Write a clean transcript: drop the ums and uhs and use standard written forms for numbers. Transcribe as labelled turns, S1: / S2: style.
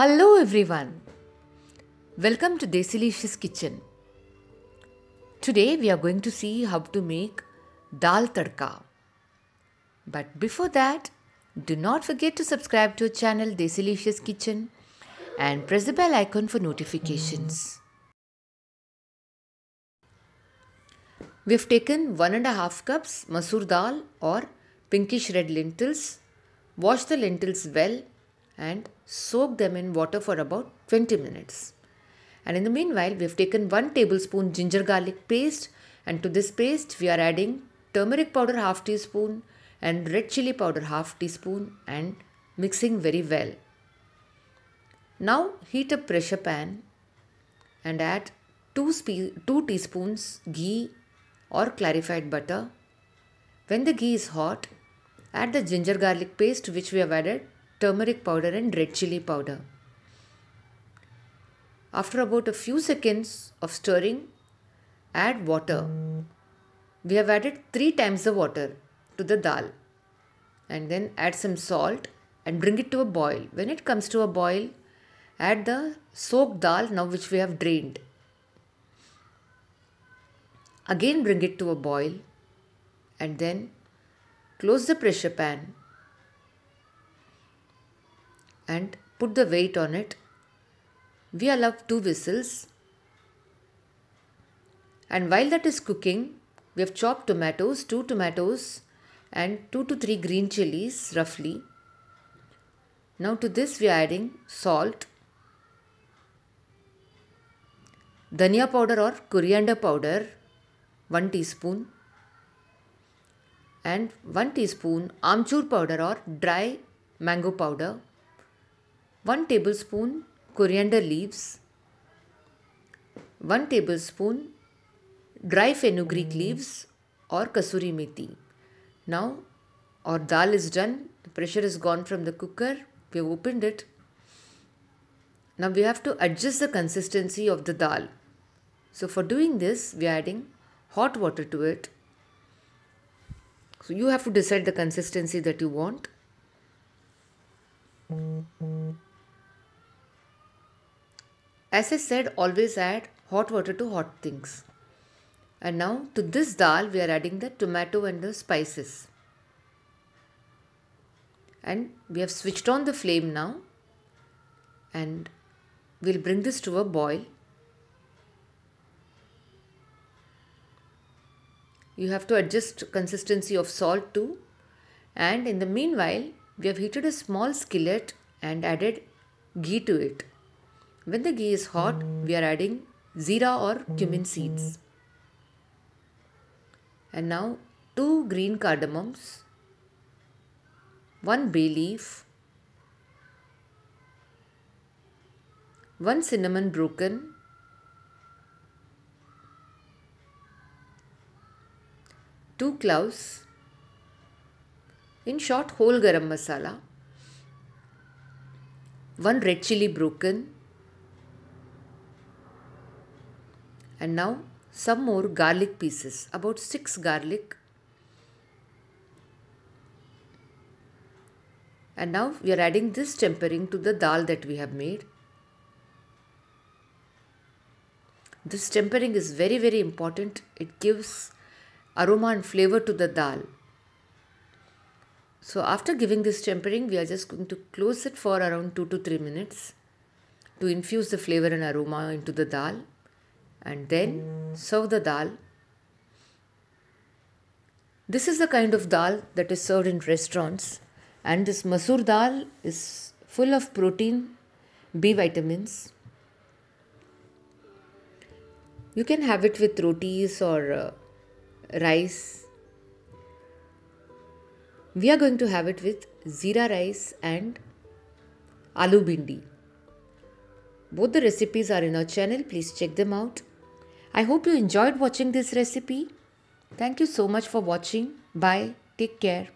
S1: Hello everyone. Welcome to Desilicious Kitchen. Today we are going to see how to make Dal Tadka. But before that, do not forget to subscribe to our channel Desilicious Kitchen and press the bell icon for notifications. We have taken 1.5 cups Masoor Dal or pinkish red lentils. Wash the lentils well and soak them in water for about 20 minutes. And in the meanwhile, we have taken 1 tablespoon ginger garlic paste, and to this paste we are adding turmeric powder half teaspoon and red chilli powder half teaspoon and mixing very well. Now heat a pressure pan and add 2 teaspoons ghee or clarified butter. When the ghee is hot, add the ginger garlic paste which we have added turmeric powder and red chilli powder. After about a few seconds of stirring, add water. We have added 3 times the water to the dal and then add some salt and bring it to a boil. When it comes to a boil, add the soaked dal now which we have drained. Again bring it to a boil and then close the pressure pan and put the weight on it. We allow 2 whistles, and while that is cooking, we have chopped tomatoes, 2 tomatoes and 2 to 3 green chillies roughly. Now to this we are adding salt, dhania powder or coriander powder 1 teaspoon and 1 teaspoon aamchoor powder or dry mango powder, 1 tablespoon coriander leaves, 1 tablespoon dry fenugreek leaves or kasuri methi. Now our dal is done. The pressure is gone from the cooker. We have opened it. Now we have to adjust the consistency of the dal. So for doing this, we are adding hot water to it. So you have to decide the consistency that you want. As I said, always add hot water to hot things. And now to this dal we are adding the tomato and the spices. And we have switched on the flame now and we'll bring this to a boil. You have to adjust consistency of salt too. And in the meanwhile, we have heated a small skillet and added ghee to it. When the ghee is hot, we are adding zira or cumin seeds. And now 2 green cardamoms, 1 bay leaf, 1 cinnamon broken, 2 cloves, in short whole garam masala, 1 red chilli broken, and now some more garlic pieces, about 6 garlic. And now we are adding this tempering to the dal that we have made. This tempering is very, very important. It gives aroma and flavor to the dal. So after giving this tempering, we are just going to close it for around 2 to 3 minutes to infuse the flavor and aroma into the dal. And then serve the dal. This is the kind of dal that is served in restaurants, and this Masoor Dal is full of protein, B vitamins. You can have it with rotis or rice. We are going to have it with zira rice and aloo bindi. Both the recipes are in our channel. Please check them out. I hope you enjoyed watching this recipe. Thank you so much for watching. Bye. Take care.